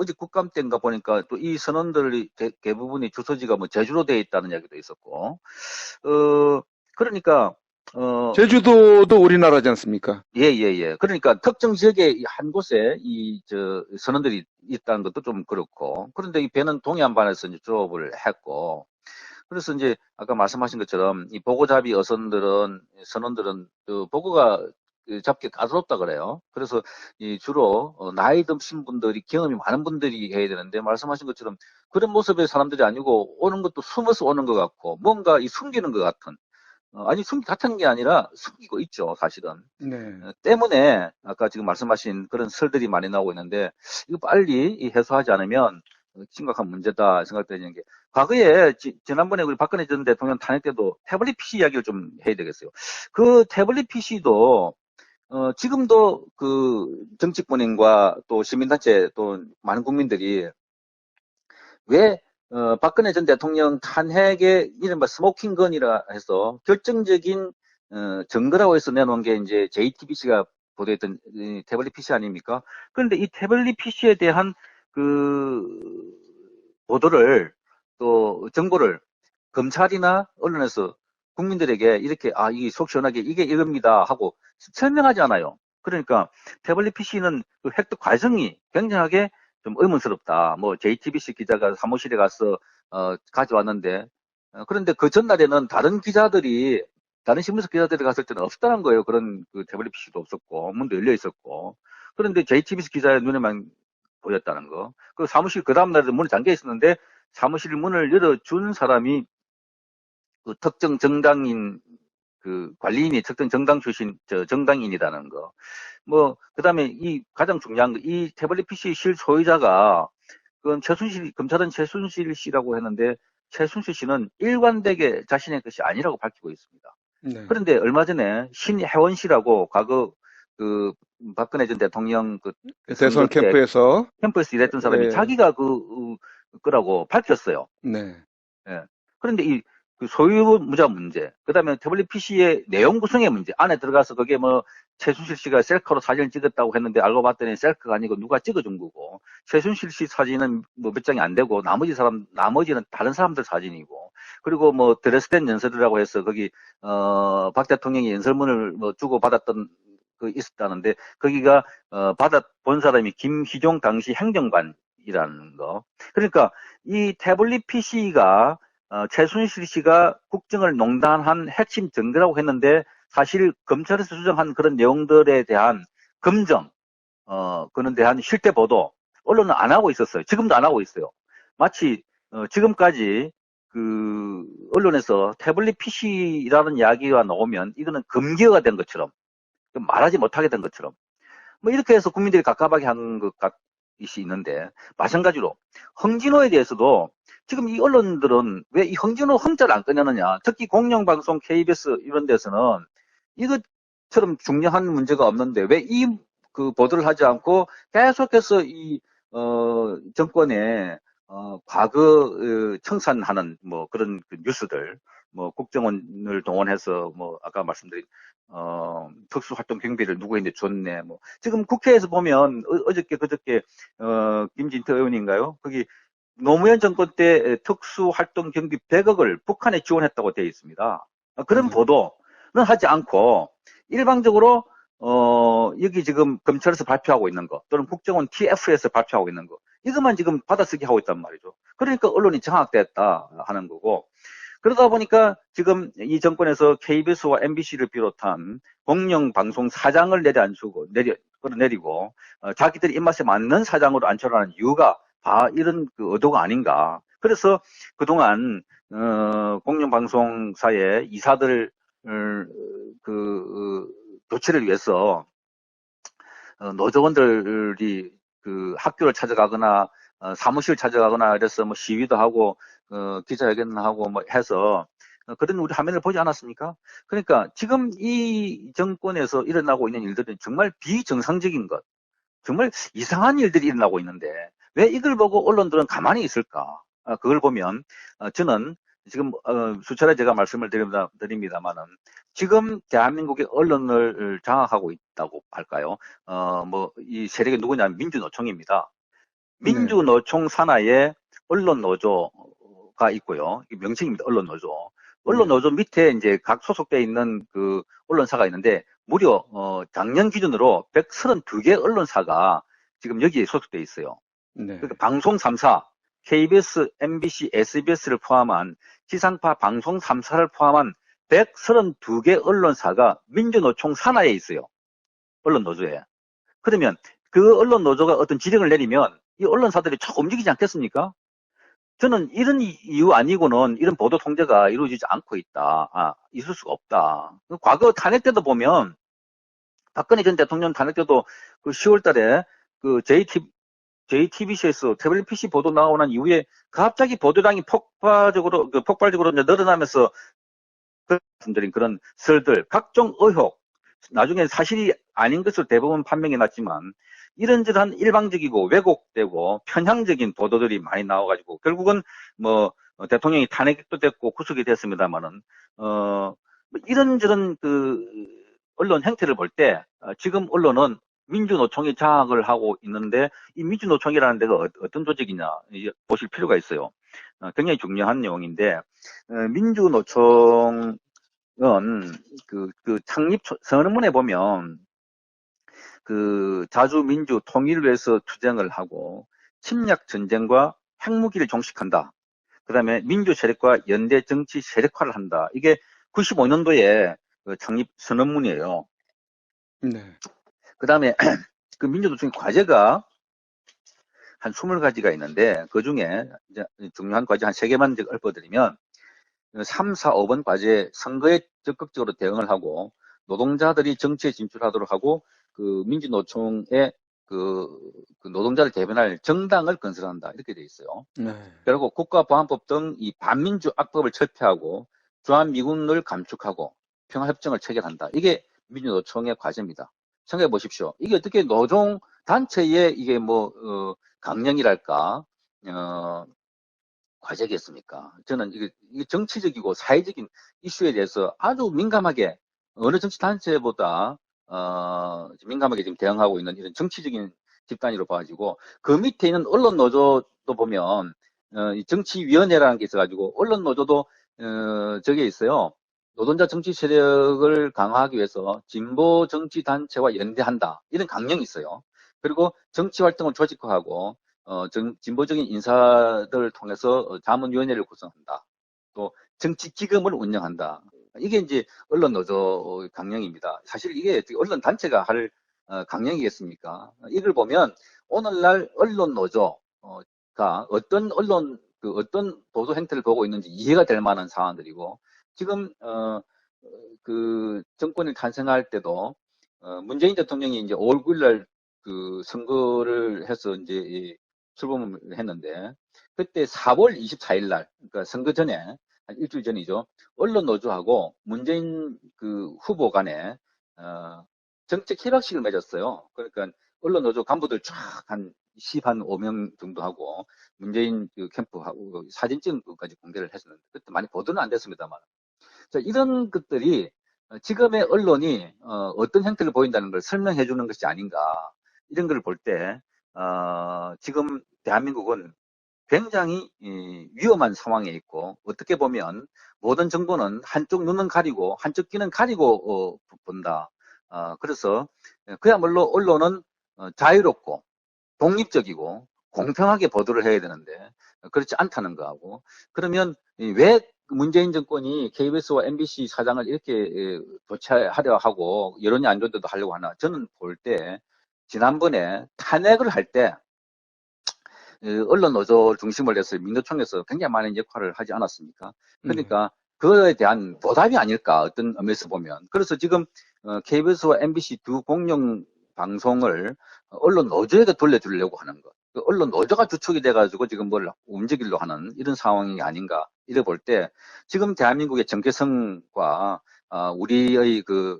어제 국감 때인가 보니까 또 이 선언들이 대부분이 주소지가 뭐 제주로 돼 있다는 이야기도 있었고, 그러니까, 어, 제주도도 우리나라지 않습니까? 예, 예, 예. 그러니까 특정 지역에 한 곳에 선언들이 있다는 것도 좀 그렇고, 그런데 이 배는 동해안반에서 이제 조업을 했고, 그래서 이제 아까 말씀하신 것처럼 이 보고잡이 선원들은 보고가 잡기 까다롭다 그래요. 그래서 이 주로 나이 드신 분들이 경험이 많은 분들이 해야 되는데 말씀하신 것처럼 그런 모습의 사람들이 아니고 오는 것도 숨어서 오는 것 같고 뭔가 이 숨기는 것 같은 아니 숨기 같은 게 아니라 숨기고 있죠 사실은. 네. 때문에 아까 지금 말씀하신 그런 설들이 많이 나오고 있는데 이거 빨리 해소하지 않으면 심각한 문제다 생각되는 게 과거에 지난번에 우리 박근혜 전 대통령 탄핵 때도 태블릿 PC 이야기를 좀 해야 되겠어요. 그 태블릿 PC도 지금도 그 정치권인과 또 시민단체 또 많은 국민들이 왜 박근혜 전 대통령 탄핵의 이른바 스모킹건이라 해서 결정적인 증거라고 해서 내놓은 게 이제 JTBC가 보도했던 이 태블릿 PC 아닙니까? 그런데 이 태블릿 PC에 대한 그 보도를 또 정보를 검찰이나 언론에서 국민들에게 이렇게 이게 속 시원하게 이게 이겁니다 하고 설명하지 않아요. 그러니까 태블릿 PC는 그 획득 과정이 굉장하게 좀 의문스럽다. 뭐 JTBC 기자가 사무실에 가서 가져왔는데 그런데 그 전날에는 다른 신문사 기자들이 갔을 때는 없었다는 거예요. 그런 그 태블릿 PC도 없었고 문도 열려 있었고 그런데 JTBC 기자의 눈에만 보였다는 거. 그 사무실 그 다음 날에도 문이 잠겨 있었는데 사무실 문을 열어준 사람이 그 특정 정당인 그 관리인이 특정 정당 출신 정당인이라는 거. 뭐 그다음에 이 가장 중요한 거 이 태블릿 PC 실 소유자가 그건 검찰은 최순실 씨라고 했는데 최순실 씨는 일관되게 자신의 것이 아니라고 밝히고 있습니다. 네. 그런데 얼마 전에 신혜원 씨라고 과거 그 박근혜 전 대통령 그 선거 대선 때 캠프에서 캠퍼스 일했던 사람이 예, 자기가 거라고 밝혔어요. 네. 예. 그런데 그 소유무자 문제, 그 다음에 태블릿 PC의 내용 구성의 문제, 안에 들어가서 그게 뭐, 최순실 씨가 셀카로 사진을 찍었다고 했는데 알고 봤더니 셀카가 아니고 누가 찍어준 거고, 최순실 씨 사진은 뭐 몇 장이 안 되고, 나머지는 다른 사람들 사진이고, 그리고 뭐, 드레스덴 연설이라고 해서 거기, 박 대통령이 연설문을 뭐 주고받았던 있었다는데, 거기가, 본 사람이 김희종 당시 행정관이라는 거. 그러니까, 이 태블릿 PC가 최순실 씨가 국정을 농단한 핵심 증거라고 했는데 사실 검찰에서 수정한 그런 내용들에 대한 검증, 그런 대한 실태 보도 언론은 안 하고 있었어요. 지금도 안 하고 있어요. 마치 지금까지 그 언론에서 태블릿 PC라는 이야기가 나오면 이거는 금기어가 된 것처럼 말하지 못하게 된 것처럼 뭐 이렇게 해서 국민들이 갑갑하게 한 것 같이 있는데 마찬가지로 홍진호에 대해서도 지금 이 언론들은 왜 이 홍진호 흠자를 안 꺼내느냐 특히 공영방송 KBS 이런 데서는 이것처럼 중요한 문제가 없는데 왜 그 보도를 하지 않고 계속해서 정권에 과거 청산하는 뭐 그런 그 뉴스들 뭐 국정원을 동원해서 뭐 아까 말씀드린 특수활동 경비를 누구한테 줬네. 뭐 지금 국회에서 보면 어저께 그저께 김진태 의원인가요? 거기 노무현 정권 때 특수활동 경비 100억을 북한에 지원했다고 되어 있습니다. 그런 네. 보도는 하지 않고 일방적으로 여기 지금 검찰에서 발표하고 있는 거 또는 국정원 TF에서 발표하고 있는 거 이것만 지금 받아쓰기 하고 있단 말이죠. 그러니까 언론이 장악됐다 하는 거고 그러다 보니까 지금 이 정권에서 KBS와 MBC를 비롯한 공영방송 사장을 끌어내리고 자기들 입맛에 맞는 사장으로 안철하는 이유가 다 이런 그 의도가 아닌가. 그래서 그동안 공영방송사의 이사들 교체를 위해서 노조원들이 그 학교를 찾아가거나 사무실 찾아가거나 이래서 뭐 시위도 하고 기자회견을 하고 뭐 해서 그런 우리 화면을 보지 않았습니까? 그러니까 지금 이 정권에서 일어나고 있는 일들은 정말 비정상적인 것, 정말 이상한 일들이 일어나고 있는데 왜 이걸 보고 언론들은 가만히 있을까? 그걸 보면 저는 지금 수차례 제가 말씀을 드립니다만은 지금 대한민국의 언론을 장악하고 있다고 할까요? 뭐 이 세력이 누구냐면 민주노총입니다. 네. 민주노총 산하에 언론노조가 있고요. 이 명칭입니다. 언론노조. 언론노조 밑에 이제 각 소속되어 있는 그 언론사가 있는데 무려 작년 기준으로 132개 언론사가 지금 여기에 소속되어 있어요. 네. 그러니까 방송 3사, KBS, MBC, SBS를 포함한 지상파 방송 3사를 포함한 132개 언론사가 민주노총 산하에 있어요. 언론노조에. 그러면 그 언론노조가 어떤 지령을 내리면 이 언론사들이 쭉 움직이지 않겠습니까? 저는 이런 이유 아니고는 이런 보도 통제가 이루어지지 않고 있다. 있을 수가 없다. 과거 탄핵 때도 보면 박근혜 전 대통령 탄핵 때도 그 10월 달에 그 JTBC에서 태블릿 PC 보도 나오고 난 이후에 갑자기 보도량이 폭발적으로 이제 늘어나면서 말씀드린 그런 설들, 각종 의혹, 나중에 사실이 아닌 것으로 대부분 판명이 났지만 이런저런 일방적이고 왜곡되고 편향적인 보도들이 많이 나와가지고 결국은 뭐 대통령이 탄핵도 됐고 구속이 됐습니다만은 이런저런 그 언론 행태를 볼 때 지금 언론은 민주노총이 장악을 하고 있는데 이 민주노총이라는 데가 어떤 조직이냐 보실 필요가 있어요. 굉장히 중요한 내용인데 민주노총 그 창립 선언문에 보면 그 자주민주 통일을 위해서 투쟁을 하고 침략 전쟁과 핵무기를 종식한다. 그 다음에 민주 세력과 연대 정치 세력화를 한다. 이게 95년도에 그 창립 선언문이에요. 네. 그 다음에 그 민주노총 과제가 한 20가지가 있는데 그 중에 이제 중요한 과제 한 3개만 읊어드리면 3, 4, 5번 과제 선거에 적극적으로 대응을 하고 노동자들이 정치에 진출하도록 하고 그 민주노총의 그 노동자를 대변할 정당을 건설한다 이렇게 돼 있어요. 네. 그리고 국가보안법 등 이 반민주 악법을 철폐하고 주한미군을 감축하고 평화협정을 체결한다. 이게 민주노총의 과제입니다. 생각해 보십시오. 이게 어떻게 노동 단체의 이게 뭐 강령이랄까 과제겠습니까? 저는 이게 정치적이고 사회적인 이슈에 대해서 아주 민감하게 어느 정치 단체보다 민감하게 지금 대응하고 있는 이런 정치적인 집단으로 봐가지고 그 밑에 있는 언론 노조도 보면 이 정치위원회라는 게 있어가지고 언론 노조도 저게 있어요. 노동자 정치 세력을 강화하기 위해서 진보 정치 단체와 연대한다 이런 강령이 있어요. 그리고 정치 활동을 조직화하고 진보적인 인사들을 통해서 자문위원회를 구성한다. 또 정치기금을 운영한다. 이게 이제 언론 노조 강령입니다. 사실 이게 언론 단체가 할 강령이겠습니까? 이걸 보면 오늘날 언론 노조가 어떤 어떤 보도 행태를 보고 있는지 이해가 될 만한 상황들이고 지금 그 정권이 탄생할 때도 문재인 대통령이 이제 5월 9일날 그 선거를 해서 이제 출범을 했는데 그때 4월 24일 날 그러니까 선거 전에 한 일주일 전이죠. 언론 노조하고 문재인 그 후보 간에 정책 협약식을 맺었어요. 그러니까 언론 노조 간부들 쫙한 15명 정도 하고 문재인 그 캠프하고 사진 찍은 것까지 공개를 했었는데 그때 많이 보도는 안 됐습니다만 자, 이런 것들이 지금의 언론이 어떤 형태를 보인다는 걸 설명해 주는 것이 아닌가 이런 걸 볼 때 지금 대한민국은 굉장히 위험한 상황에 있고 어떻게 보면 모든 정부는 한쪽 눈은 가리고 한쪽 귀는 가리고 본다. 그래서 그야말로 언론은 자유롭고 독립적이고 공평하게 보도를 해야 되는데 그렇지 않다는 거하고 그러면 왜 문재인 정권이 KBS와 MBC 사장을 이렇게 교체하려 하고 여론이 안 좋은데도 하려고 하나 저는 볼 때 지난번에 탄핵을 할 때 언론 노조 중심을 해서 민노총에서 굉장히 많은 역할을 하지 않았습니까? 그러니까 그거에 대한 보답이 아닐까 어떤 의미에서 보면 그래서 지금 KBS와 MBC 두 공영 방송을 언론 노조에게 돌려주려고 하는 것. 그 언론 노조가 주축이 돼가지고 지금 뭘 움직이려고 하는 이런 상황이 아닌가 이래 볼 때 지금 대한민국의 정체성과 우리의 그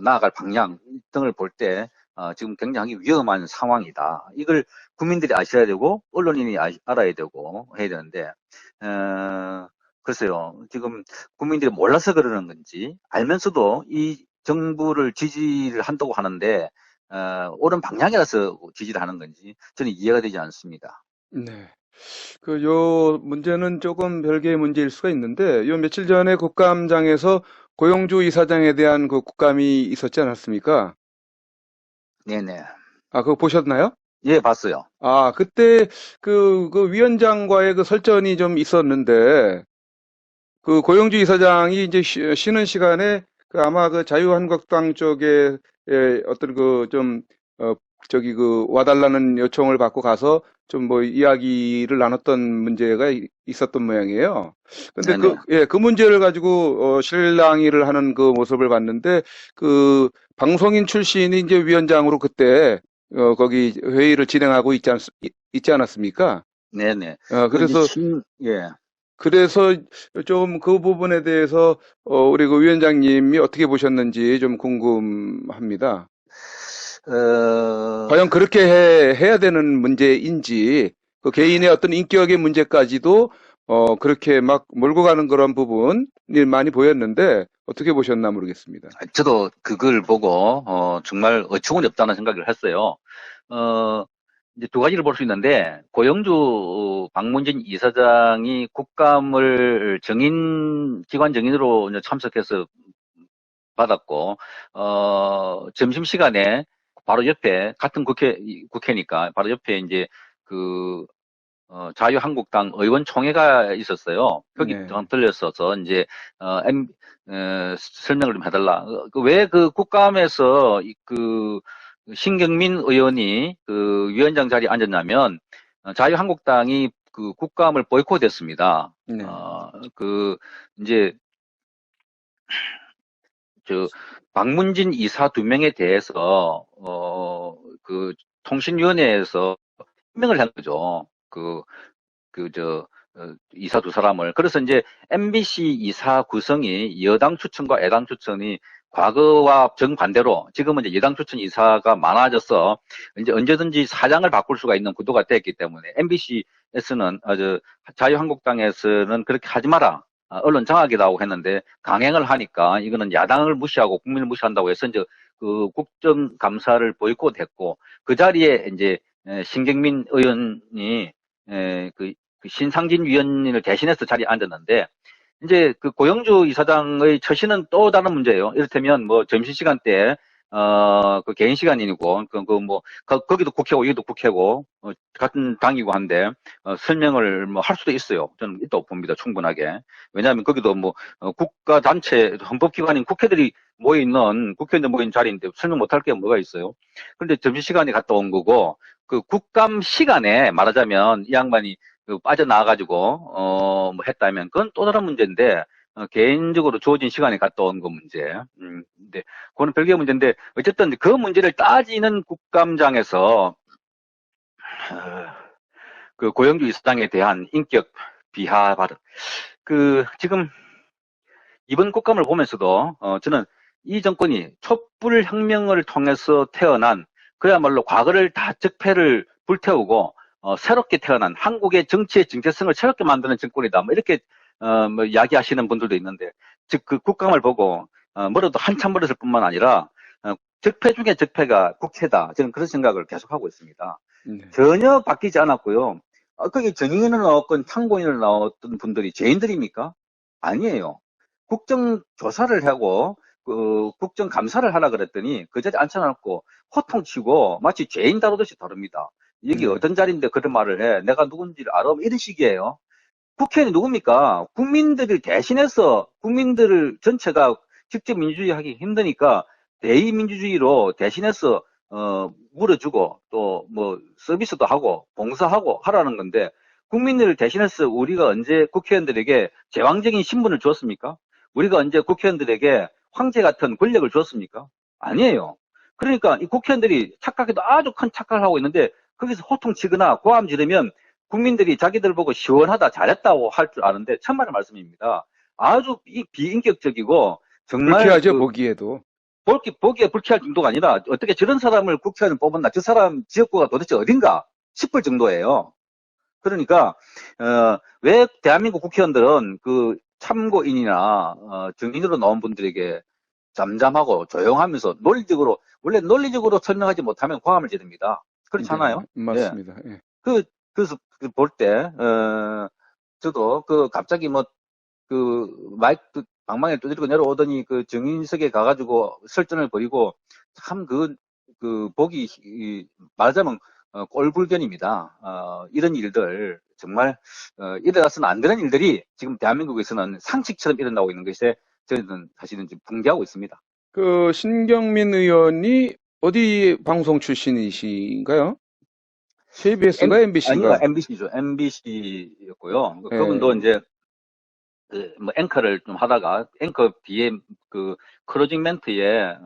나아갈 방향 등을 볼 때 지금 굉장히 위험한 상황이다. 이걸 국민들이 아셔야 되고 언론인이 알아야 되고 해야 되는데 글쎄요. 지금 국민들이 몰라서 그러는 건지 알면서도 이 정부를 지지를 한다고 하는데 옳은 방향이라서 지지를 하는 건지 저는 이해가 되지 않습니다. 네. 요 문제는 조금 별개의 문제일 수가 있는데, 요 며칠 전에 국감장에서 고용주 이사장에 대한 그 국감이 있었지 않았습니까? 네네. 아, 그거 보셨나요? 예, 봤어요. 아, 그때 그 위원장과의 그 설전이 좀 있었는데, 그 고용주 이사장이 이제 쉬는 시간에 그 아마 그 자유한국당 쪽에 어떤 그 좀, 저기 그 와달라는 요청을 받고 가서 좀 뭐 이야기를 나눴던 문제가 있었던 모양이에요. 근데 네네. 그 문제를 가지고 실랑이를 하는 그 모습을 봤는데 그 방송인 출신이 이제 위원장으로 그때 거기 회의를 진행하고 있지 않았습니까? 네네. 그 이제 그래서 예. 그래서 좀 그 부분에 대해서 우리 그 위원장님이 어떻게 보셨는지 좀 궁금합니다. 어, 과연 그렇게 해야 되는 문제인지 그 개인의 어떤 인격의 문제까지도 그렇게 막 몰고 가는 그런 부분이 많이 보였는데 어떻게 보셨나 모르겠습니다. 저도 그걸 보고 정말 어처구니 없다는 생각을 했어요. 어, 이제 두 가지를 볼 수 있는데 고영주 박문진 이사장이 국감을 기관 정인으로 이제 참석해서 받았고 점심시간에 바로 옆에 같은 국회니까 바로 옆에 이제 그 자유한국당 의원총회가 있었어요. 거기 네, 들렸어서 이제 설명을 좀 해달라. 왜 그 국감에서 신경민 의원이 그 위원장 자리에 앉았냐면 자유한국당이 그 국감을 보이콧했습니다. 네, 그 이제 저 박문진 이사 두 명에 대해서 그 통신위원회에서 임명을 한 거죠. 이사 두 사람을. 그래서 이제 MBC 이사 구성이 여당 추천과 야당 추천이 과거와 정반대로 지금은 이제 여당 추천 이사가 많아져서 이제 언제든지 사장을 바꿀 수가 있는 구도가 됐기 때문에 MBC에서는, 자유한국당에서는 그렇게 하지 마라. 언론 장악이라고 했는데 강행을 하니까 이거는 야당을 무시하고 국민을 무시한다고 해서 이제 그 국정감사를 보이콧했고 그 자리에 이제 신경민 의원이 그 신상진 위원을 대신해서 자리에 앉았는데 이제 그 고영주 이사장의 처신은 또 다른 문제예요. 이를테면 뭐 점심시간 때 그 개인 시간이고 거기도 국회고 여기도 국회고 같은 당이고 한데 설명을 뭐 할 수도 있어요. 저는 있다고 봅니다. 충분하게. 왜냐하면 거기도 뭐 국가 단체 헌법기관인 국회들이 모여 있는 국회의원들 모인 자리인데 설명 못할 게 뭐가 있어요. 그런데 점심시간에 갔다 온 거고 그 국감 시간에 말하자면 이 양반이 빠져나와가지고 뭐 했다면 그건 또 다른 문제인데 개인적으로 주어진 시간에 갔다 온 거 문제. 근데 그거는 별개의 문제인데 어쨌든 그 문제를 따지는 국감장에서 그 고영주 이사장에 대한 인격 비하 발언. 지금 이번 국감을 보면서도 저는 이 정권이 촛불 혁명을 통해서 태어난 그야말로 과거를 다 적폐를 불태우고 새롭게 태어난 한국의 정치의 정체성을 새롭게 만드는 정권이다. 뭐 이렇게 뭐 이야기하시는 분들도 있는데 즉 그 국감을 보고 멀어도 한참 멀었을 뿐만 아니라 적폐 중에 적폐가 국회다. 저는 그런 생각을 계속하고 있습니다. 네, 전혀 바뀌지 않았고요. 거기 정의인을 나왔건 참고인을 나왔던 분들이 죄인들입니까? 아니에요. 국정조사를 하고 국정감사를 하라 그랬더니 그 자리에 앉혀놓고 호통치고 마치 죄인 다루듯이 다룹니다. 여기 네, 어떤 자리인데 그런 말을 해. 내가 누군지를 알아? 뭐 이런 식이에요. 국회의원이 누굽니까? 국민들을 대신해서 국민들을 전체가 직접 민주주의 하기 힘드니까 대의민주주의로 대신해서 물어주고 또 뭐 서비스도 하고 봉사하고 하라는 건데 국민들을 대신해서 우리가 언제 국회의원들에게 제왕적인 신분을 주었습니까? 우리가 언제 국회의원들에게 황제 같은 권력을 주었습니까? 아니에요. 그러니까 이 국회의원들이 착각해도 아주 큰 착각을 하고 있는데 거기서 호통치거나 고함 지르면 국민들이 자기들 보고 시원하다 잘했다고 할 줄 아는데 천만의 말씀입니다. 아주 비인격적이고 정말 불쾌하죠, 보기에도. 보기에 불쾌할 정도가 아니라 어떻게 저런 사람을 국회의원 뽑았나 저 사람 지역구가 도대체 어딘가 싶을 정도예요. 그러니까 왜 대한민국 국회의원들은 그 참고인이나 증인으로 나온 분들에게 잠잠하고 조용하면서 논리적으로, 원래 논리적으로 설명하지 못하면 고함을 지릅니다. 네, 그렇잖아요? 예. 맞습니다. 예. 그래서 볼 때, 저도 갑자기 방망이를 두드리고 내려오더니 정인석에 가가지고 설전을 벌이고 참 보기, 말하자면, 꼴불견입니다. 이런 일들, 정말, 일어나서는 안 되는 일들이 지금 대한민국에서는 상식처럼 일어나고 있는 것에 저는 사실은 지금 붕괴하고 있습니다. 그 신경민 의원이 어디 방송 출신이신가요? KBS인가 아니요, MBC인가? MBC죠. MBC였고요. 그분도 예, 이제, 앵커를 좀 하다가, 앵커 뒤에 클로징 멘트에,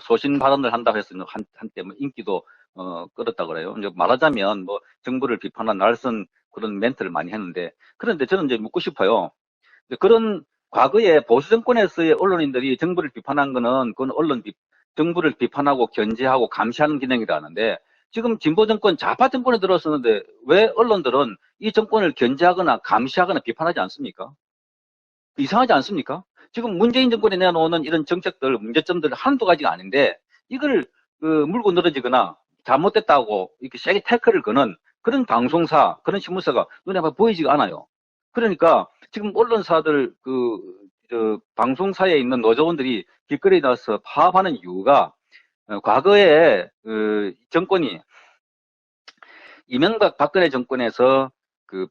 소신 발언을 한다고 해서 한때 인기도, 끌었다 그래요. 이제 말하자면, 정부를 비판한 날선 그런 멘트를 많이 했는데, 그런데 저는 이제 묻고 싶어요. 그런 과거에 보수 정권에서의 언론인들이 정부를 비판한 거는 정부를 비판하고 견제하고 감시하는 기능이라는데 지금 진보 정권, 좌파 정권에 들어서는데 왜 언론들은 이 정권을 견제하거나 감시하거나 비판하지 않습니까? 이상하지 않습니까? 지금 문재인 정권이 내놓는 이런 정책들, 문제점들 한두 가지가 아닌데 이걸 물고 늘어지거나 잘못됐다고 이렇게 세게 태클을 거는 그런 방송사, 그런 신문사가 눈에 보이지가 않아요. 그러니까 지금 언론사들 방송사에 있는 노조원들이 길거리에 나와서 파업하는 이유가 과거에 정권이 이명박 박근혜 정권에서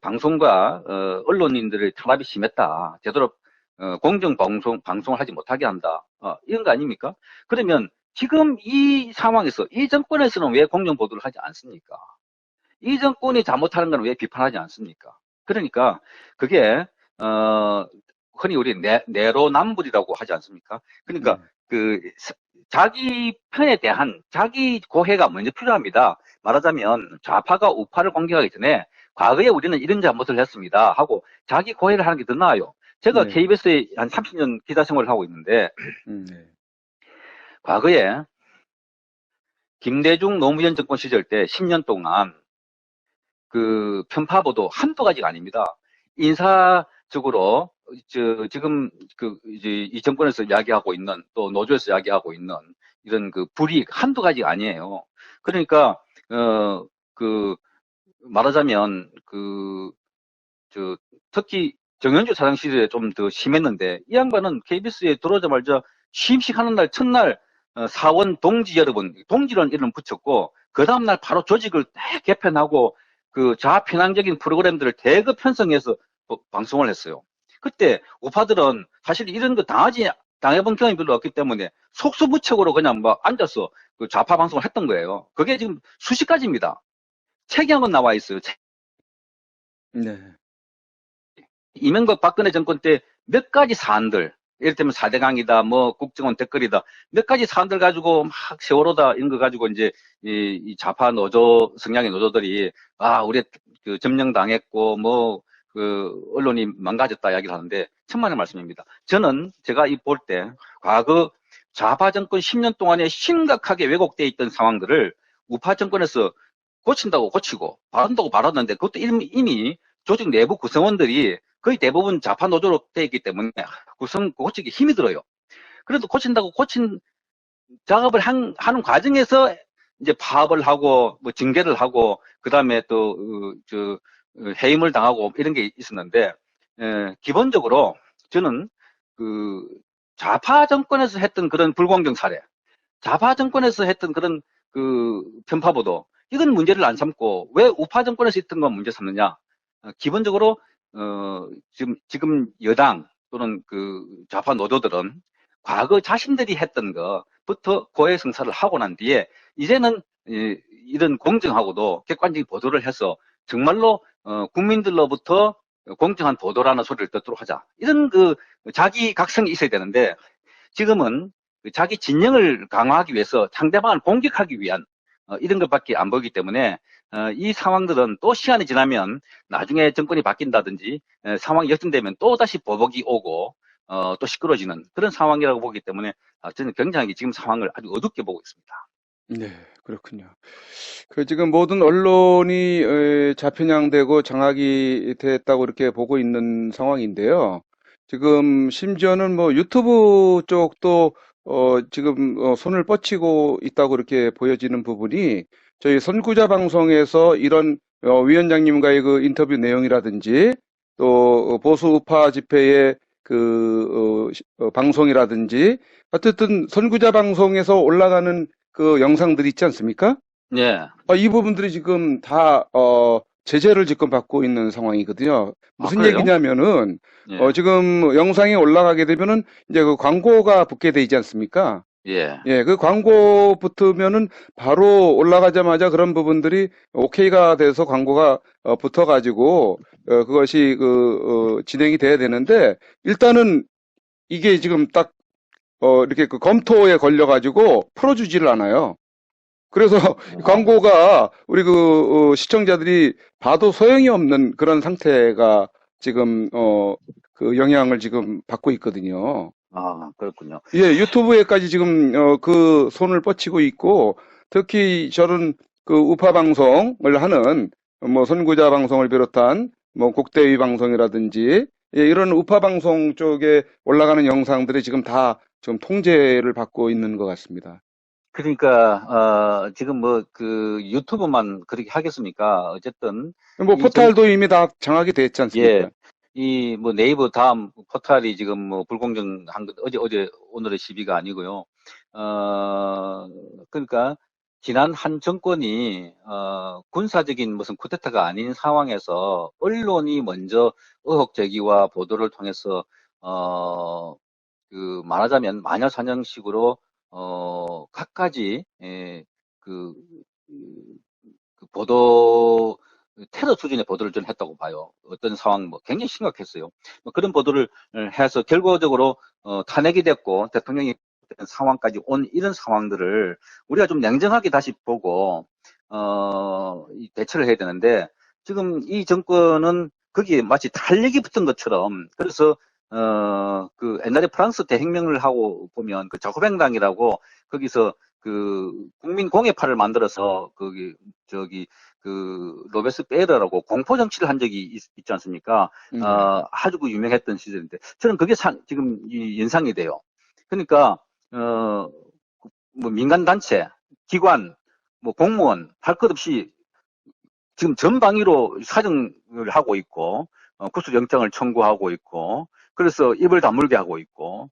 방송과 언론인들의 탄압이 심했다. 제대로 공정 방송을 하지 못하게 한다. 이런 거 아닙니까? 그러면 지금 이 상황에서 이 정권에서는 왜 공정 보도를 하지 않습니까? 이 정권이 잘못하는 건 왜 비판하지 않습니까? 그러니까 그게 흔히 우리 내로남불이라고 하지 않습니까? 그러니까 네, 자기 편에 대한 자기 고해가 먼저 필요합니다. 말하자면 좌파가 우파를 공격하기 전에 과거에 우리는 이런 잘못을 했습니다 하고 자기 고해를 하는 게 더 나아요. 제가 네, KBS에 한 30년 기자 생활을 하고 있는데 네, 과거에 김대중 노무현 정권 시절 때 10년 동안 편파보도 한두 가지가 아닙니다. 인사적으로 지금 이제 이 정권에서 이야기하고 있는 또 노조에서 이야기하고 있는 이런 불이익 한두 가지가 아니에요. 그러니까 어 그 말하자면 특히 정현주 사장 시절에 좀 더 심했는데 이 양반은 KBS에 들어오자마자 취임식 하는 날 첫날 사원 동지 여러분 동지라는 이름을 붙였고 그 다음날 바로 조직을 딱 개편하고 좌편향적인 프로그램들을 대거 편성해서 방송을 했어요. 그때 우파들은 사실 이런 거 당해본 경험이 별로 없기 때문에 속수무책으로 그냥 앉아서 좌파 방송을 했던 거예요. 그게 지금 수십 가지입니다. 책이 한 권 나와 있어요. 네, 이명박 박근혜 정권 때 몇 가지 사안들, 이를테면 4대강이다, 국정원 댓글이다, 몇 가지 사안들 가지고 막 세월호다, 이런 거 가지고 이제 이 좌파 성향의 노조들이, 우리 점령당했고, 언론이 망가졌다 이야기를 하는데, 천만의 말씀입니다. 제가 볼 때, 과거 좌파 정권 10년 동안에 심각하게 왜곡되어 있던 상황들을 우파 정권에서 고친다고 고치고, 바른다고 바랐는데, 그것도 이미 조직 내부 구성원들이 거의 대부분 좌파 노조로 되어 있기 때문에 고치기 힘이 들어요. 그래도 고친다고 고친 작업을 하는 과정에서 이제 파업을 하고 징계를 하고 그다음에 또 해임을 당하고 이런 게 있었는데 기본적으로 저는 좌파 정권에서 했던 그런 불공정 사례, 좌파 정권에서 했던 그런 편파보도 이건 문제를 안 삼고 왜 우파 정권에서 했던 건 문제 삼느냐? 기본적으로 지금 여당 또는 좌파 노조들은 과거 자신들이 했던 것부터 고해성사를 하고 난 뒤에 이제는 이런 공정하고도 객관적인 보도를 해서 정말로 국민들로부터 공정한 보도라는 소리를 듣도록 하자. 이런 자기 각성이 있어야 되는데 지금은 자기 진영을 강화하기 위해서 상대방을 공격하기 위한 이런 것밖에 안 보이기 때문에 이 상황들은 또 시간이 지나면 나중에 정권이 바뀐다든지 상황이 역전되면 또 다시 보복이 오고 또 시끄러지는 그런 상황이라고 보기 때문에 저는 굉장히 지금 상황을 아주 어둡게 보고 있습니다. 네, 그렇군요. 지금 모든 언론이 좌편향되고 장악이 됐다고 이렇게 보고 있는 상황인데요. 지금 심지어는 유튜브 쪽도 지금 손을 뻗치고 있다고 이렇게 보여지는 부분이 저희 선구자 방송에서 이런 위원장님과의 그 인터뷰 내용이라든지 또 보수 우파 집회의 그 방송이라든지 어쨌든 선구자 방송에서 올라가는 그 영상들이 있지 않습니까? 예. 이 부분들이 지금 다, 제재를 지금 받고 있는 상황이거든요. 아, 무슨 그래요? 얘기냐면은, 예. 지금 영상이 올라가게 되면은 이제 그 광고가 붙게 돼 있지 않습니까? 예. 예, 그 광고 붙으면은 바로 올라가자마자 그런 부분들이 오케이가 돼서 광고가 붙어가지고, 그것이 진행이 돼야 되는데, 일단은 이게 지금 딱, 이렇게 그 검토에 걸려가지고 풀어주지를 않아요. 그래서 어, 광고가 우리 시청자들이 봐도 소용이 없는 그런 상태가 지금 그 영향을 지금 받고 있거든요. 아, 그렇군요. 예, 유튜브에까지 지금 그 손을 뻗치고 있고 특히 저는 그 우파 방송을 하는 뭐 선구자 방송을 비롯한 뭐 국대위 방송이라든지 예, 이런 우파 방송 쪽에 올라가는 영상들이 지금 다 지금 통제를 받고 있는 것 같습니다. 그러니까, 지금 뭐, 그, 유튜브만 그렇게 하겠습니까? 어쨌든, 뭐 이 정, 포탈도 이미 다 장악이 됐지 예, 않습니까? 이 뭐 네이버 다음 포탈이 지금 뭐 불공정한 것, 어제, 오늘의 시비가 아니고요. 그러니까, 지난 한 정권이, 군사적인 무슨 쿠데타가 아닌 상황에서 언론이 먼저 의혹 제기와 보도를 통해서, 어, 그 말하자면 마녀사냥식으로 갖가지 그, 그- 그 보도 테러 수준의 보도를 저는 했다고 봐요. 어떤 상황 뭐 굉장히 심각했어요. 뭐 그런 보도를 해서 결과적으로 탄핵이 됐고 대통령이 된 상황까지 온 이런 상황들을 우리가 좀 냉정하게 다시 보고 이 대처를 해야 되는데 지금 이 정권은 거기에 마치 탄력이 붙은 것처럼 그래서 그 옛날에 프랑스 대혁명을 하고 보면 그 자코뱅당이라고 거기서 그 국민 공예파를 만들어서 거기 저기 그 로베스페르라고 공포 정치를 한 적이 있지 않습니까? 네. 아주 그 유명했던 시절인데 저는 그게 지금 연상이 돼요. 그러니까 뭐 민간 단체, 기관, 뭐 공무원 할 것 없이 지금 전방위로 사정을 하고 있고 구속영장을 청구하고 있고 그래서 입을 다물게 하고 있고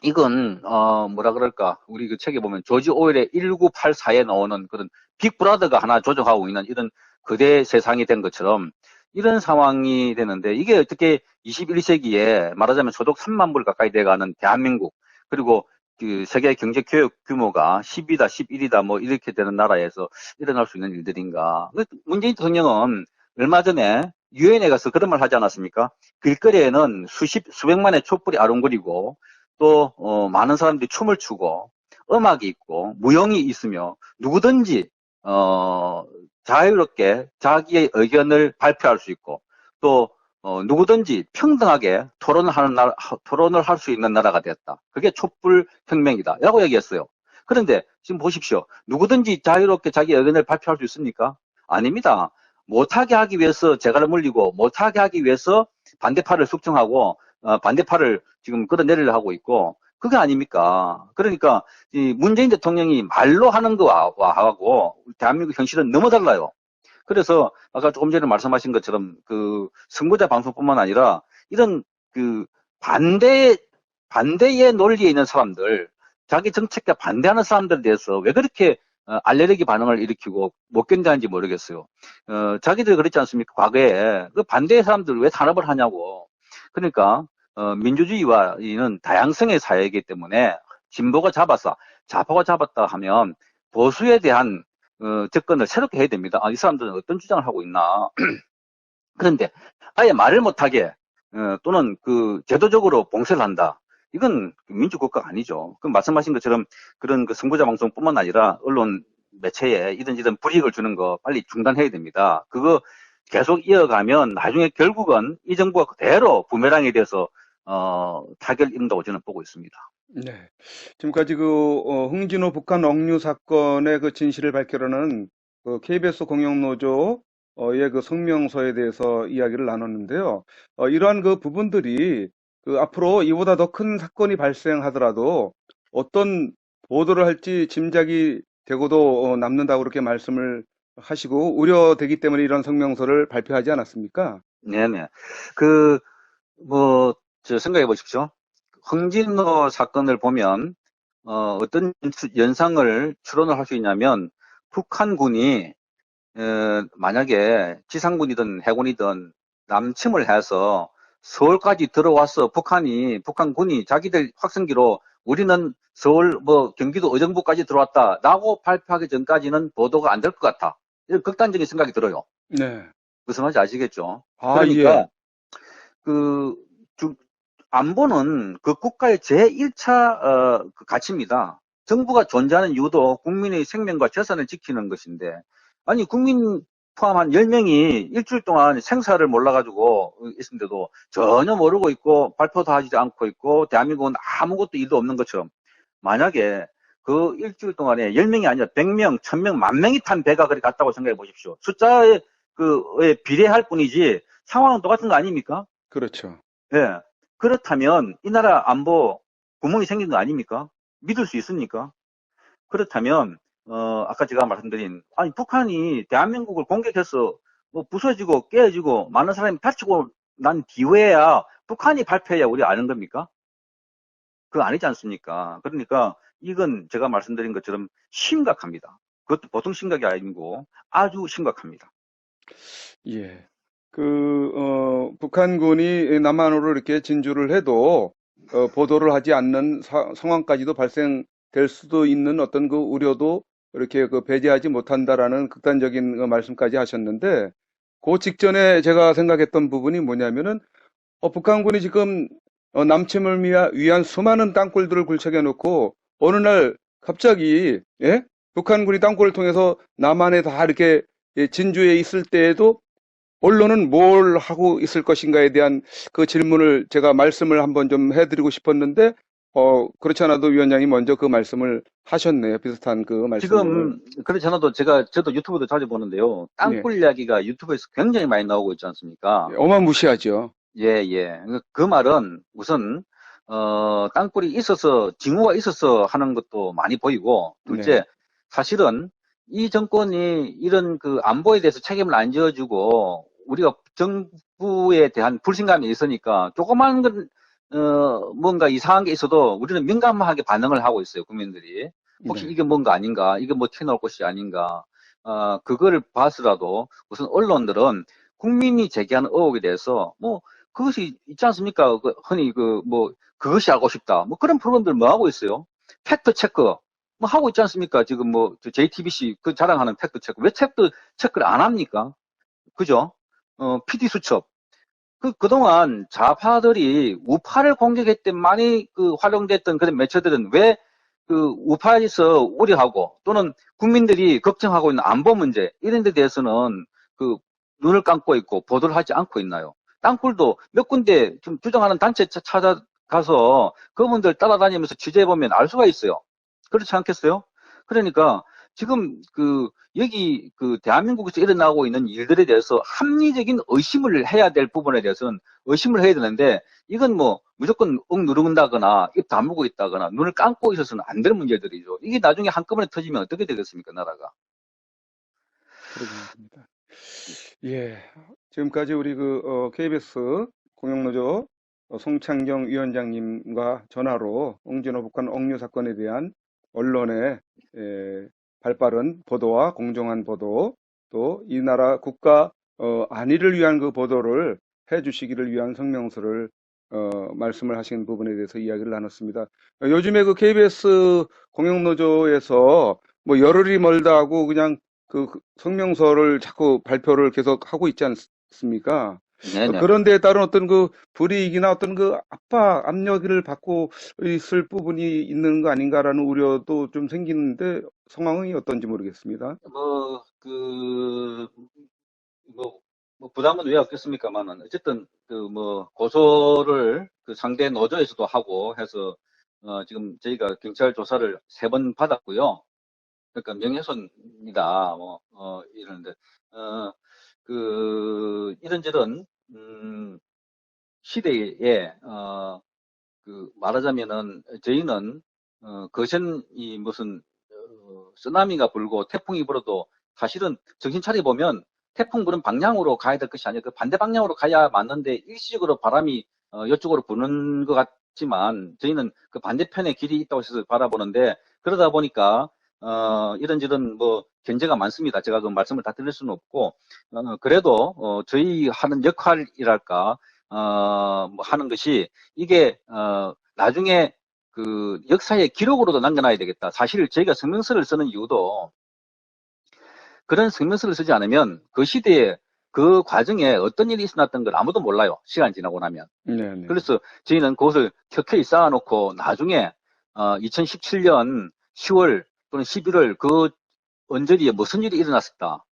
이건 뭐라 그럴까 우리 그 책에 보면 조지 오웰의 1984에 나오는 그런 빅브라더가 하나 조종하고 있는 이런 거대 세상이 된 것처럼 이런 상황이 되는데 이게 어떻게 21세기에 말하자면 소득 3만 불 가까이 돼가는 대한민국 그리고 그 세계 경제 교육 규모가 10이다 11이다 뭐 이렇게 되는 나라에서 일어날 수 있는 일들인가. 문재인 대통령은 얼마 전에 유엔에 가서 그런 말 하지 않았습니까? 길거리에는 수백만의 촛불이 아른거리고 또 많은 사람들이 춤을 추고 음악이 있고 무용이 있으며 누구든지 어, 자유롭게 자기의 의견을 발표할 수 있고 또 누구든지 평등하게 토론을 할 수 있는 나라가 됐다. 그게 촛불 혁명이다. 라고 얘기했어요. 그런데 지금 보십시오. 누구든지 자유롭게 자기 의견을 발표할 수 있습니까? 아닙니다. 못하게 하기 위해서 재갈을 물리고 못하게 하기 위해서 반대파를 숙청하고 반대파를 지금 끌어내리려 하고 있고 그게 아닙니까? 그러니까 이 문재인 대통령이 말로 하는 거와 하고 대한민국 현실은 너무 달라요. 그래서 아까 조금 전에 말씀하신 것처럼 그 선거자 방송뿐만 아니라 이런 그 반대 반대의 논리에 있는 사람들, 자기 정책에 반대하는 사람들에 대해서 왜 그렇게 알레르기 반응을 일으키고 못 견디는지 모르겠어요. 자기들 그렇지 않습니까? 과거에 그 반대의 사람들 왜 탄압을 하냐고. 그러니까 민주주의와 이는 다양성의 사회이기 때문에 진보가 잡았어, 좌파가 잡았다 하면 보수에 대한 접근을 새롭게 해야 됩니다. 이 사람들은 어떤 주장을 하고 있나. 그런데 아예 말을 못하게 또는 그 제도적으로 봉쇄를 한다. 이건 민주국가가 아니죠. 그 말씀하신 것처럼 그런 그 선거자 방송뿐만 아니라 언론 매체에 이런 불이익을 주는 거 빨리 중단해야 됩니다. 그거 계속 이어가면 나중에 결국은 이 정부가 그대로 부메랑이 돼서 타결 입는다고 저는 보고 있습니다. 네. 지금까지 흥진호 북한 억류 사건의 그 진실을 밝혀라는 그 KBS 공영노조 의 그 성명서에 대해서 이야기를 나눴는데요. 이러한 그 부분들이 그 앞으로 이보다 더 큰 사건이 발생하더라도 어떤 보도를 할지 짐작이 되고도 남는다고 그렇게 말씀을 하시고 우려되기 때문에 이런 성명서를 발표하지 않았습니까? 네네. 그, 뭐, 생각해 보십시오. 홍진호 사건을 보면, 어떤 연상을 추론을 할 수 있냐면, 북한군이, 만약에 지상군이든 해군이든 남침을 해서 서울까지 들어와서 북한군이 자기들 확성기로 우리는 서울, 경기도 의정부까지 들어왔다라고 발표하기 전까지는 보도가 안 될 것 같아. 이런 극단적인 생각이 들어요. 네. 무슨 말인지 아시겠죠? 아, 예. 그러니까, 그, 안보는 그 국가의 제1차 그 가치입니다. 정부가 존재하는 이유도 국민의 생명과 재산을 지키는 것인데, 아니 국민 포함한 10명이 일주일 동안 생사를 몰라가지고 있는데도 전혀 모르고 있고 발표도 하지 않고 있고 대한민국은 아무것도 일도 없는 것처럼, 만약에 그 일주일 동안에 10명이 아니라 100명, 1000명, 만 명이 탄 배가 그리 갔다고 생각해 보십시오. 숫자에 비례할 뿐이지 상황은 똑같은 거 아닙니까? 그렇죠. 예. 그렇다면 이 나라 안보 구멍이 생긴 거 아닙니까? 믿을 수 있습니까? 그렇다면 아까 제가 말씀드린, 아니 북한이 대한민국을 공격해서 뭐 부서지고 깨지고 많은 사람이 다치고 난 뒤에야 북한이 발표해야 우리 아는 겁니까? 그거 아니지 않습니까? 그러니까 이건 제가 말씀드린 것처럼 심각합니다. 그것도 보통 심각이 아니고 아주 심각합니다. 예. 북한군이 남한으로 이렇게 진주를 해도, 보도를 하지 않는 상황까지도 발생될 수도 있는 어떤 그 우려도 이렇게 배제하지 못한다라는 극단적인 말씀까지 하셨는데, 그 직전에 제가 생각했던 부분이 뭐냐면은, 북한군이 지금 남침을 위한 수많은 땅굴들을 굴착해 놓고 어느 날 갑자기, 예? 북한군이 땅굴을 통해서 남한에 다 이렇게, 예, 진주에 있을 때에도 언론은 뭘 하고 있을 것인가에 대한 그 질문을 제가 말씀을 한번 좀 해드리고 싶었는데, 그렇지 않아도 위원장이 먼저 그 말씀을 하셨네요. 비슷한 그 말씀을. 지금 그렇지 않아도 저도 유튜브도 자주 보는데요. 네. 땅굴 이야기가 유튜브에서 굉장히 많이 나오고 있지 않습니까? 어마무시하죠. 예, 예. 그 말은 우선 땅굴이 있어서 징후가 있어서 하는 것도 많이 보이고, 네. 둘째, 사실은 이 정권이 이런 그 안보에 대해서 책임을 안 져주고 우리가 정부에 대한 불신감이 있으니까 조그만 건 뭔가 이상한 게 있어도 우리는 민감하게 반응을 하고 있어요, 국민들이. 혹시 네. 이게 뭔가 아닌가, 이게 뭐 튀어나올 것이 아닌가, 그거를 봐서라도 우선 언론들은 국민이 제기하는 의혹에 대해서 뭐 그것이 있지 않습니까? 흔히 그것이 알고 싶다. 뭐 그런 프로그램들 뭐 하고 있어요? 팩트 체크. 뭐 하고 있지 않습니까? 지금 JTBC 그 자랑하는 팩트 체크. 왜 팩트 체크를 안 합니까? 그죠? PD 수첩. 그동안 좌파들이 우파를 공격할 때 많이 활용됐던 그런 매체들은 왜 우파에서 우려하고 또는 국민들이 걱정하고 있는 안보 문제 이런 데 대해서는 그 눈을 감고 있고 보도를 하지 않고 있나요? 땅굴도 몇 군데 좀 주장하는 단체 찾아가서 그분들 따라다니면서 취재해보면 알 수가 있어요. 그렇지 않겠어요? 그러니까 지금 여기 대한민국에서 일어나고 있는 일들에 대해서 합리적인 의심을 해야 될 부분에 대해서는 의심을 해야 되는데, 이건 뭐 무조건 응 누른다거나 입 다물고 있다거나 눈을 감고 있어서는 안 될 문제들이죠. 이게 나중에 한꺼번에 터지면 어떻게 되겠습니까, 나라가? 그러게 말입니다. 예. 지금까지 우리 KBS 공영노조 송창경 위원장님과 전화로 홍진호 북한 억류 사건에 대한 언론의 발빠른 보도와 공정한 보도, 또 이 나라 국가 안위를 위한 그 보도를 해주시기를 위한 성명서를 말씀을 하신 부분에 대해서 이야기를 나눴습니다. 요즘에 그 KBS 공영노조에서 뭐 열흘이 멀다 하고 그냥 그 성명서를 자꾸 발표를 계속 하고 있지 않습니까? 네네. 그런 데에 따른 어떤 그 불이익이나 어떤 그 압박, 압력을 받고 있을 부분이 있는 거 아닌가라는 우려도 좀 생기는데 상황이 어떤지 모르겠습니다. 뭐, 뭐, 부담은 왜 없겠습니까만은, 어쨌든, 고소를 상대 노조에서도 하고 해서, 지금 저희가 경찰 조사를 3번 받았고요. 그러니까 명예훼손입니다. 이러는데, 어, 이런저런, 시대에, 말하자면은, 저희는, 거센, 무슨, 쓰나미가 불고 태풍이 불어도 사실은 정신 차려보면 태풍 부는 방향으로 가야 될 것이 아니라 그 반대 방향으로 가야 맞는데 일시적으로 바람이, 이쪽으로 부는 것 같지만 저희는 그 반대편에 길이 있다고 해서 바라보는데 그러다 보니까, 이런저런 뭐, 견제가 많습니다. 제가 그 말씀을 다 드릴 수는 없고, 그래도, 저희 하는 역할이랄까, 뭐 하는 것이 이게 나중에 그 역사의 기록으로도 남겨놔야 되겠다. 사실 저희가 성명서를 쓰는 이유도 그런 성명서를 쓰지 않으면 그 시대에 그 과정에 어떤 일이 있었던 걸 아무도 몰라요. 시간 지나고 나면. 네네. 그래서 저희는 그것을 켜켜이 쌓아놓고 나중에 2017년 10월 또는 11월 그 언저리에 무슨 일이 일어났었다.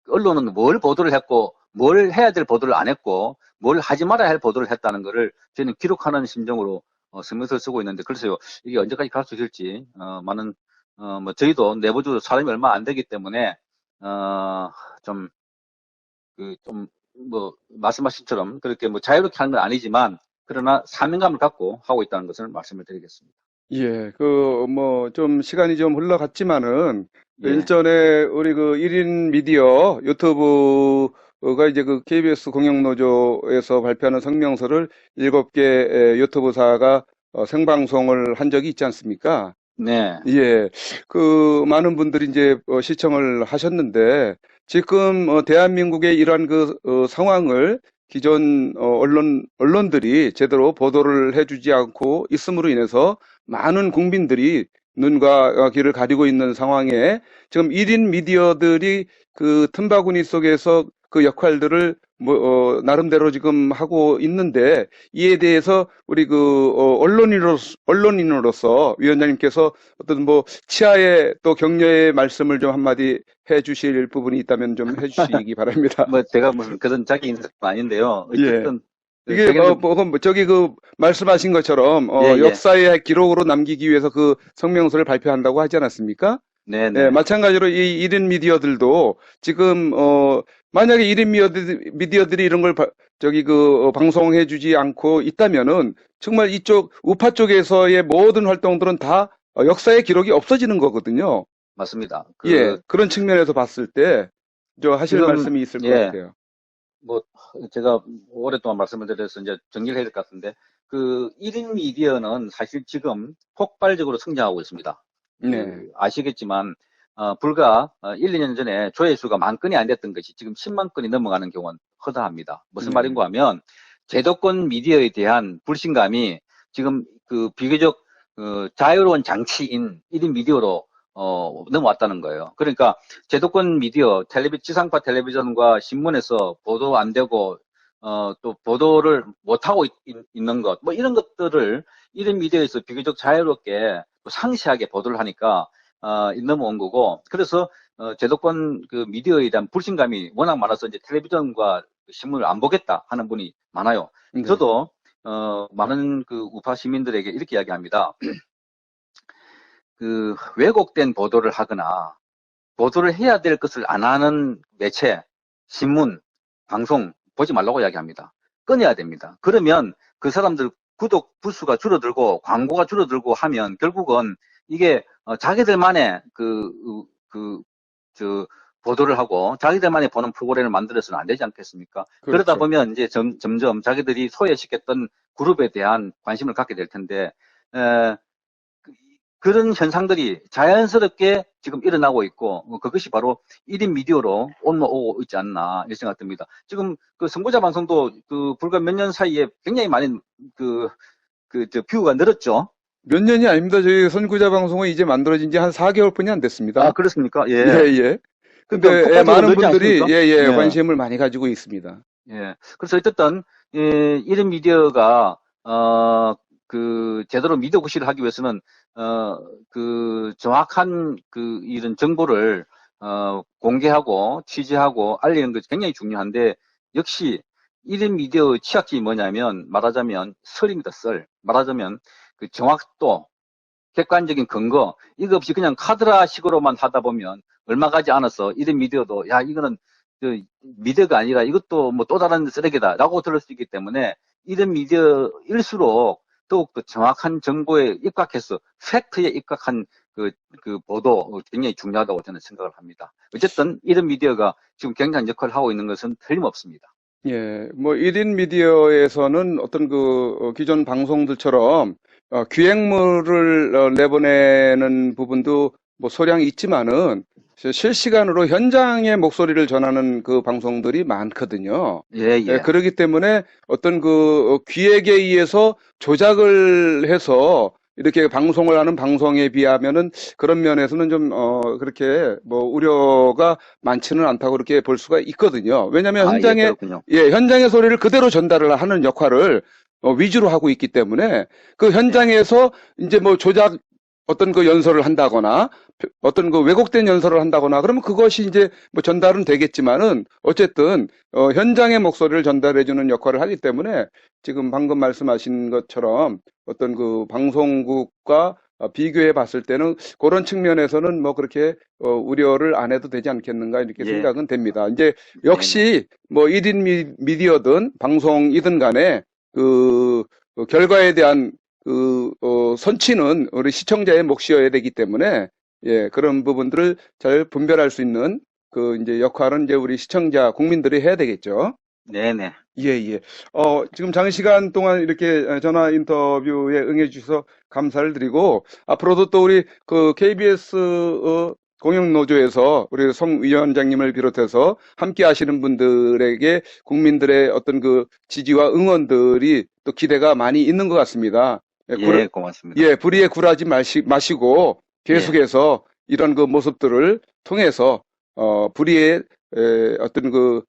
언론은 뭘 보도를 했고 뭘 해야 될 보도를 안 했고 뭘 하지 말아야 할 보도를 했다는 것을 저희는 기록하는 심정으로 성명서를 쓰고 있는데 글쎄요 이게 언제까지 갈 수 있을지 많은 뭐 저희도 내부적으로 사람이 얼마 안 되기 때문에 좀 뭐 말씀하신 것처럼 그렇게 뭐 자유롭게 하는 건 아니지만 그러나 사명감을 갖고 하고 있다는 것을 말씀을 드리겠습니다. 예, 뭐, 좀 시간이 좀 흘러갔지만은, 그 예, 일전에 우리 그 1인 미디어 유튜브가 이제 그 KBS 공영노조에서 발표하는 성명서를 7개 유튜브사가 생방송을 한 적이 있지 않습니까? 네, 예, 그 많은 분들이 이제 시청을 하셨는데 지금 대한민국의 이러한 그 상황을 기존 언론들이 제대로 보도를 해주지 않고 있음으로 인해서 많은 국민들이 눈과 귀를 가리고 있는 상황에 지금 1인 미디어들이 그 틈바구니 속에서 그 역할들을 뭐 나름대로 지금 하고 있는데 이에 대해서 우리 그 언론인으로서 위원장님께서 어떤 뭐 치아의 또 격려의 말씀을 좀 한마디 해 주실 부분이 있다면 좀 해 주시기 바랍니다. 뭐 제가 무슨 그런 자기 인사도 아닌데요. 예. 어쨌든 이게 저희는 저기 그 말씀하신 것처럼 예, 예, 역사의 기록으로 남기기 위해서 그 성명서를 발표한다고 하지 않았습니까? 네, 예, 네, 마찬가지로 이 1인 미디어들도 지금 만약에 1인 미디어들이 이런 걸 방송해 주지 않고 있다면은 정말 이쪽 우파 쪽에서의 모든 활동들은 다 역사의 기록이 없어지는 거거든요. 맞습니다. 예, 그런 측면에서 봤을 때 저 하실 지금 말씀이 있을 것 예, 같아요. 뭐 제가 오랫동안 말씀을 드려서 이제 정리를 해야 될 것 같은데 그 1인 미디어는 사실 지금 폭발적으로 성장하고 있습니다. 네. 아시겠지만 불과 1, 2년 전에 조회수가 10,000건이 안 됐던 것이 지금 10만 건이 넘어가는 경우는 허다합니다. 무슨 네. 말인가 하면 제도권 미디어에 대한 불신감이 지금 그 비교적 자유로운 장치인 1인 미디어로 넘어왔다는 거예요. 그러니까 제도권 미디어, 지상파 텔레비전과 신문에서 보도 안 되고 또 보도를 못 하고 있는 것, 뭐 이런 것들을 1인 미디어에서 비교적 자유롭게 상세하게 보도를 하니까 넘어온 거고, 그래서 제도권 그 미디어에 대한 불신감이 워낙 많아서 이제 텔레비전과 신문을 안 보겠다 하는 분이 많아요. 네. 저도 많은 그 우파 시민들에게 이렇게 이야기합니다. 그 왜곡된 보도를 하거나 보도를 해야 될 것을 안 하는 매체, 신문, 방송 보지 말라고 이야기합니다. 끊어야 됩니다. 그러면 그 사람들 구독 부수가 줄어들고 광고가 줄어들고 하면 결국은 이게 자기들만의 저 보도를 하고 자기들만의 보는 프로그램을 만들어서는 안 되지 않겠습니까? 그러다 그렇죠. 보면 이제 점점 자기들이 소외시켰던 그룹에 대한 관심을 갖게 될 텐데 에, 그런 현상들이 자연스럽게 지금 일어나고 있고 그것이 바로 1인 미디어로 올라오고 있지 않나 이런 생각 듭니다. 지금 그 선구자 방송도 그 불과 몇 년 사이에 굉장히 많은 뷰가 늘었죠. 몇 년이 아닙니다. 저희 선구자 방송은 이제 만들어진 지 한 4개월뿐이 안 아, 됐습니다. 그렇습니까? 예, 예. 예. 그러니까 근데 폭발적으로 많은 늘지 분들이 않습니까? 예. 관심을 많이 가지고 있습니다. 예. 그래서 어쨌든, 1인 미디어가, 제대로 미디어 구실을 하기 위해서는, 정확한 이런 정보를, 공개하고, 취재하고, 알리는 것이 굉장히 중요한데, 역시, 1인 미디어의 취약점이 뭐냐면, 말하자면, 썰입니다, 썰. 말하자면, 그 정확도, 객관적인 근거, 이거 없이 그냥 카드라 식으로만 하다 보면, 얼마 가지 않아서 1인 미디어도, 야, 이거는 미디어가 아니라 이것도 뭐 또 다른 쓰레기다라고 들을 수 있기 때문에 이런 미디어일수록 더욱더 정확한 정보에 입각해서 팩트에 입각한 그 보도 굉장히 중요하다고 저는 생각을 합니다. 어쨌든 이런 미디어가 지금 굉장한 역할을 하고 있는 것은 틀림없습니다. 예, 뭐 1인 미디어에서는 어떤 기존 방송들처럼 기획물을 내보내는 부분도 뭐 소량이 있지만은 실시간으로 현장의 목소리를 전하는 그 방송들이 많거든요. 예, 예, 예. 그렇기 때문에 어떤 기획에 의해서 조작을 해서 이렇게 방송을 하는 방송에 비하면은 그런 면에서는 좀 그렇게 뭐 우려가 많지는 않다고 그렇게 볼 수가 있거든요. 왜냐하면 아, 예, 그렇군요. 현장의 소리를 그대로 전달을 하는 역할을 위주로 하고 있기 때문에 그 예, 현장에서 이제 뭐 조작 어떤 연설을 한다거나 어떤 왜곡된 연설을 한다거나 그러면 그것이 이제 뭐 전달은 되겠지만은 어쨌든 현장의 목소리를 전달해주는 역할을 하기 때문에 지금 방금 말씀하신 것처럼 어떤 방송국과 비교해 봤을 때는 그런 측면에서는 뭐 그렇게 우려를 안 해도 되지 않겠는가 이렇게 예. 생각은 됩니다. 이제 네네. 역시 뭐 1인 미디어든 방송이든 간에 결과에 대한 선취는 우리 시청자의 몫이어야 되기 때문에 예, 그런 부분들을 잘 분별할 수 있는 이제 역할은 이제 우리 시청자, 국민들이 해야 되겠죠. 네네. 예, 예. 지금 장시간 동안 이렇게 전화 인터뷰에 응해 주셔서 감사를 드리고, 앞으로도 또 우리 KBS 공영노조에서 우리 송 위원장님을 비롯해서 함께 하시는 분들에게 국민들의 어떤 지지와 응원들이 또 기대가 많이 있는 것 같습니다. 예, 예, 고맙습니다. 예, 불의에 굴하지 마시고 예. 계속해서 이런 모습들을 통해서 불의의 어떤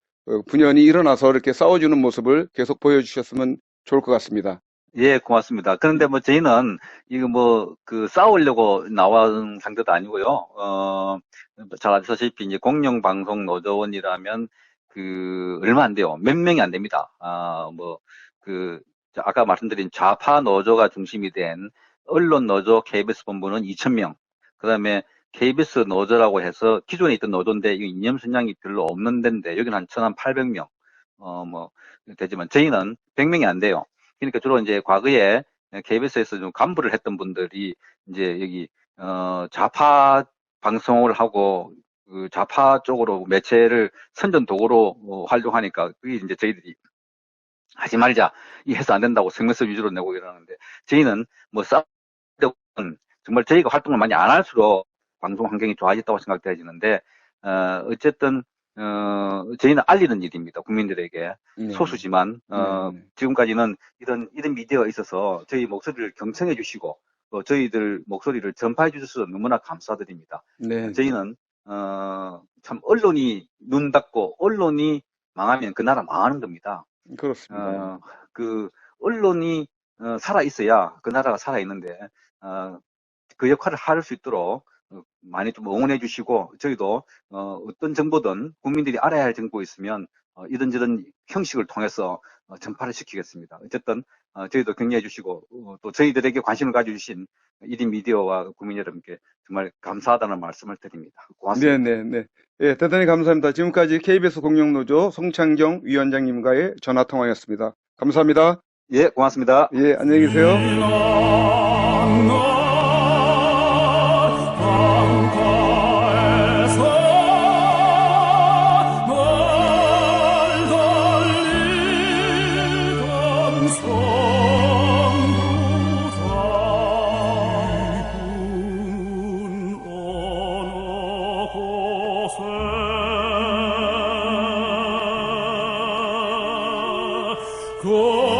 분연이 일어나서 이렇게 싸워주는 모습을 계속 보여주셨으면 좋을 것 같습니다. 예, 고맙습니다. 그런데 뭐 저희는 이거 뭐 싸우려고 나온 상대도 아니고요. 잘 아시다시피 이제 공영방송 노조원이라면 얼마 안 돼요. 몇 명이 안 됩니다. 아까 말씀드린 좌파 노조가 중심이 된 언론 노조 KBS 본부는 2,000명. 그다음에 KBS 노조라고 해서 기존에 있던 노조인데 이 이념 성향이 별로 없는 데인데 여기는 한 1,800명. 되지만 저희는 100명이 안 돼요. 그러니까 주로 이제 과거에 KBS에서 좀 간부를 했던 분들이 이제 여기 좌파 방송을 하고 좌파 쪽으로 매체를 선전 도구로 활용하니까 그게 이제 저희들이 하지 말자, 이 해서 안 된다고 성명서 위주로 내고 이러는데 저희는 뭐 싸우는 정말 저희가 활동을 많이 안 할수록 방송 환경이 좋아졌다고 생각되어지는데 어쨌든 저희는 알리는 일입니다. 국민들에게. 네, 소수지만, 네, 네, 지금까지는 이런 미디어가 있어서 저희 목소리를 경청해 주시고, 또 저희들 목소리를 전파해 주셔서 너무나 감사드립니다. 네, 저희는, 참, 언론이 눈 닫고, 언론이 망하면 그 나라 망하는 겁니다. 그렇습니다. 그, 언론이, 살아 있어야 그 나라가 살아 있는데, 그 역할을 할 수 있도록 많이 좀 응원해 주시고 저희도 어떤 정보든 국민들이 알아야 할 정보 있으면 이런저런 형식을 통해서 전파를 시키겠습니다. 어쨌든 저희도 격려해 주시고 또 저희들에게 관심을 가져주신 1인 미디어와 국민 여러분께 정말 감사하다는 말씀을 드립니다. 네, 고맙습니다. 네, 네. 예, 대단히 감사합니다. 지금까지 KBS 공영노조 송창경 위원장님과의 전화 통화였습니다. 감사합니다. 예, 고맙습니다. 예, 안녕히 계세요. 고